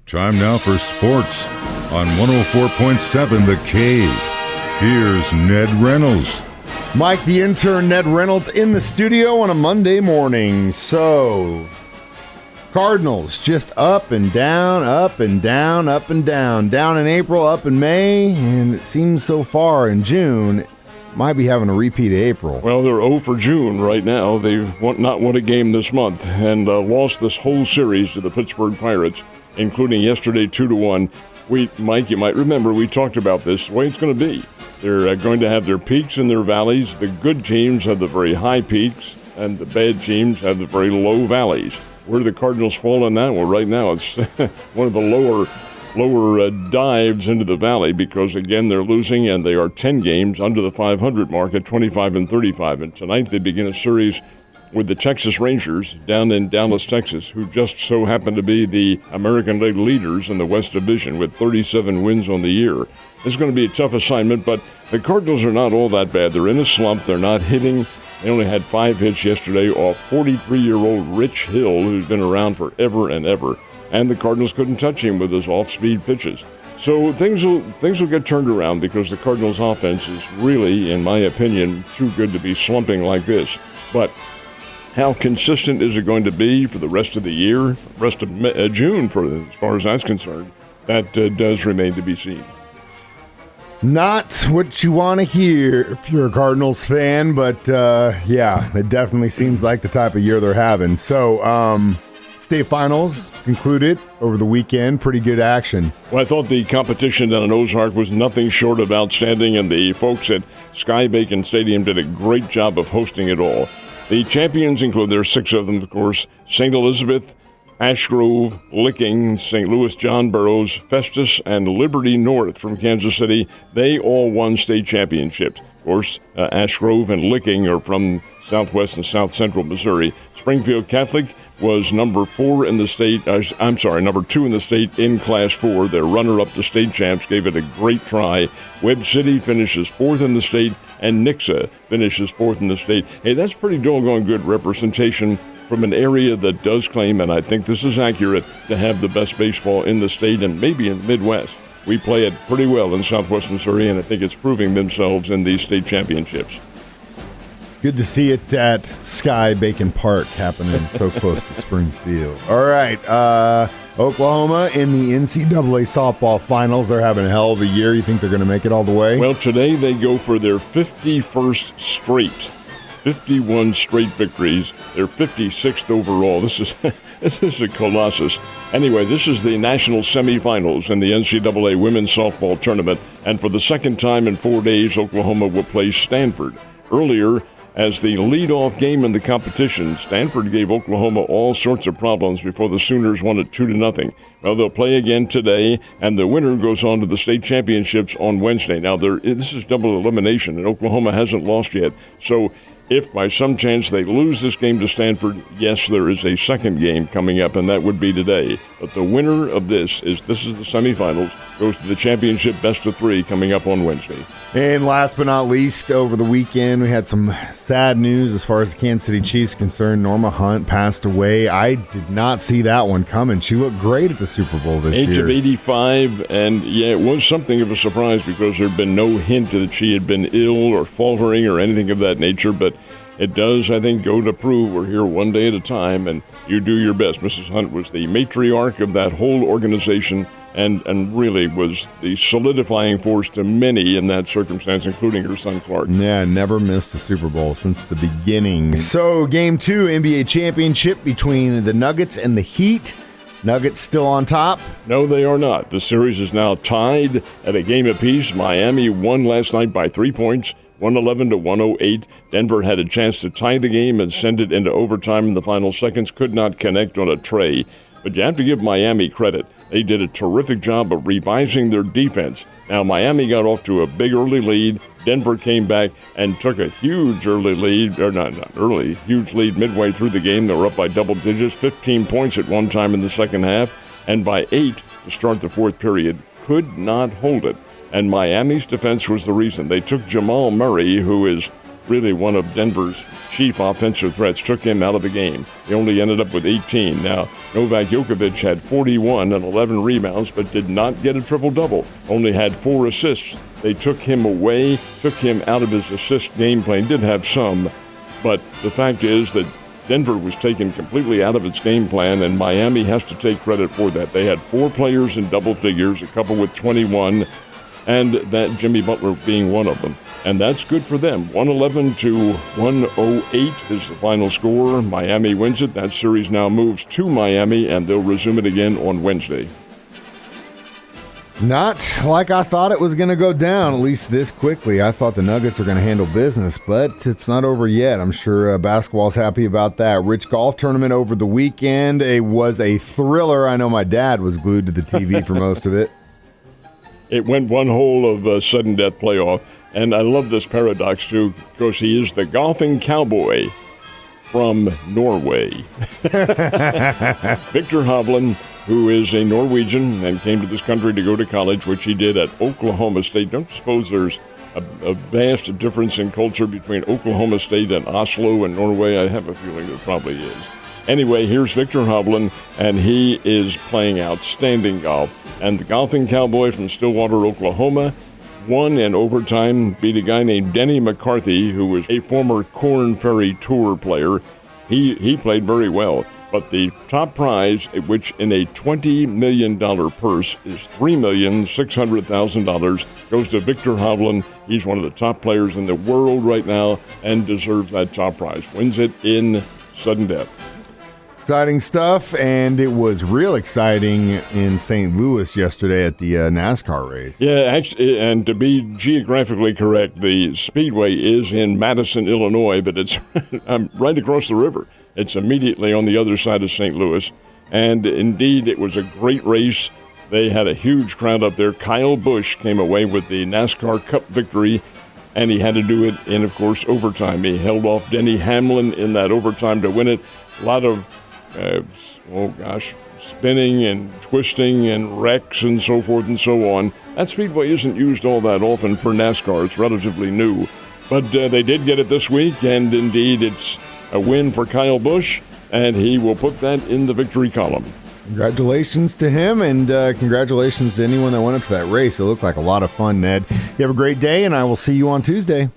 Time now for sports on 104.7 The Cave. Here's Ned Reynolds. Mike, the intern, Ned Reynolds, in the studio on a Monday morning. So, Cardinals just up and down, up and down, up and down. Down in April, up in May, and it seems so far in June, might be having a repeat of April. Well, they're 0 for June right now. They've not won a game this month and lost this whole series to the Pittsburgh Pirates, including yesterday 2-1. Mike, you might remember we talked about this, the way it's going to be. They're going to have their peaks and their valleys. The good teams have the very high peaks, and the bad teams have the very low valleys. Where do the Cardinals fall on that? Well, right now it's one of the lower dives into the valley because, again, they're losing, and they are 10 games under the 500 mark at 25-35. And tonight they begin a series with the Texas Rangers down in Dallas, Texas, who just so happen to be the American League leaders in the West Division with 37 wins on the year. It's going to be a tough assignment, but the Cardinals are not all that bad. They're in a slump. They're not hitting. They only had 5 hits yesterday off 43-year-old Rich Hill, who's been around forever and ever. And the Cardinals couldn't touch him with his off-speed pitches. So things will get turned around because the Cardinals' offense is really, in my opinion, too good to be slumping like this. But how consistent is it going to be for the rest of the year, rest of June, as far as that's concerned? That does remain to be seen. Not what you want to hear if you're a Cardinals fan, but yeah, it definitely seems like the type of year they're having. So, state finals concluded over the weekend. Pretty good action. Well, I thought the competition down in Ozark was nothing short of outstanding, and the folks at Sky Bacon Stadium did a great job of hosting it all. The champions include, there are 6 of them, of course, St. Elizabeth, Ash Grove, Licking, St. Louis John Burroughs, Festus, and Liberty North from Kansas City. They all won state championships. Of course, Ash Grove and Licking are from southwest and south central Missouri. Springfield Catholic was number 2 in the state in Class 4. Their runner-up to state champs gave it a great try. Webb City finishes 4th in the state, and Nixa finishes 4th in the state. Hey, that's pretty doggone good representation from an area that does claim, and I think this is accurate, to have the best baseball in the state and maybe in the Midwest. We play it pretty well in southwest Missouri, and I think it's proving themselves in these state championships. Good to see it at Sky Bacon Park happening so close to Springfield. All right, Oklahoma in the NCAA softball finals. They're having a hell of a year. You think they're going to make it all the way? Well, today they go for their 51st straight. 51 straight victories. They're 56th overall. This is a colossus. Anyway, this is the national semifinals in the NCAA women's softball tournament, and for the second time in 4 days, Oklahoma will play Stanford. Earlier, as the lead-off game in the competition, Stanford gave Oklahoma all sorts of problems before the Sooners won it 2-0. Well, they'll play again today, and the winner goes on to the state championships on Wednesday. Now, this is double elimination, and Oklahoma hasn't lost yet. So if by some chance they lose this game to Stanford, yes, there is a second game coming up, and that would be today. But the winner of this is the semifinals, goes to the championship best of 3 coming up on Wednesday. And last but not least, over the weekend, we had some sad news as far as the Kansas City Chiefs concerned. Norma Hunt passed away. I did not see that one coming. She looked great at the Super Bowl this year. Age of 85, and yeah, it was something of a surprise because there had been no hint that she had been ill or faltering or anything of that nature, but it does, I think, go to prove we're here one day at a time, and you do your best. Mrs. Hunt was the matriarch of that whole organization and really was the solidifying force to many in that circumstance, including her son Clark. Yeah, never missed a Super Bowl since the beginning. So, Game 2, NBA Championship between the Nuggets and the Heat. Nuggets still on top? No, they are not. The series is now tied at a game apiece. Miami won last night by 3 points. 111-108. Denver had a chance to tie the game and send it into overtime in the final seconds. Could not connect on a tray. But you have to give Miami credit. They did a terrific job of revising their defense. Now, Miami got off to a big early lead. Denver came back and took a huge early lead, or not early, huge lead midway through the game. They were up by double digits, 15 points at one time in the second half, and by 8 to start the fourth period. Could not hold it. And Miami's defense was the reason. They took Jamal Murray, who is really one of Denver's chief offensive threats, took him out of the game. He only ended up with 18. Now, Novak Djokovic had 41 and 11 rebounds, but did not get a triple-double. Only had 4 assists. They took him away, took him out of his assist game plan. Did have some, but the fact is that Denver was taken completely out of its game plan, and Miami has to take credit for that. They had 4 players in double figures, a couple with 21, and that Jimmy Butler being one of them. And that's good for them. 111 to 108 is the final score. Miami wins it. That series now moves to Miami, and they'll resume it again on Wednesday. Not like I thought it was going to go down, at least this quickly. I thought the Nuggets were going to handle business, but it's not over yet. I'm sure basketball's happy about that. Rich golf tournament over the weekend. It was a thriller. I know my dad was glued to the TV for most of it. It went one hole of sudden death playoff, and I love this paradox, too, because he is the golfing cowboy from Norway. Victor Hovland, who is a Norwegian and came to this country to go to college, which he did at Oklahoma State. Don't suppose there's a vast difference in culture between Oklahoma State and Oslo and Norway? I have a feeling there probably is. Anyway, here's Victor Hovland, and he is playing outstanding golf. And the golfing cowboy from Stillwater, Oklahoma, won in overtime, beat a guy named Denny McCarthy, who was a former Korn Ferry Tour player. He played very well. But the top prize, which in a $20 million purse is $3,600,000, goes to Victor Hovland. He's one of the top players in the world right now and deserves that top prize. Wins it in sudden death. Exciting stuff, and it was real exciting in St. Louis yesterday at the NASCAR race. Yeah, actually, and to be geographically correct, the Speedway is in Madison, Illinois, but it's right across the river. It's immediately on the other side of St. Louis, and indeed, it was a great race. They had a huge crowd up there. Kyle Busch came away with the NASCAR Cup victory, and he had to do it in, of course, overtime. He held off Denny Hamlin in that overtime to win it. A lot of spinning and twisting and wrecks and so forth and so on. That speedway isn't used all that often for NASCAR. It's relatively new. But they did get it this week, and indeed it's a win for Kyle Busch, and he will put that in the victory column. Congratulations to him, and congratulations to anyone that went up to that race. It looked like a lot of fun, Ned. You have a great day, and I will see you on Tuesday.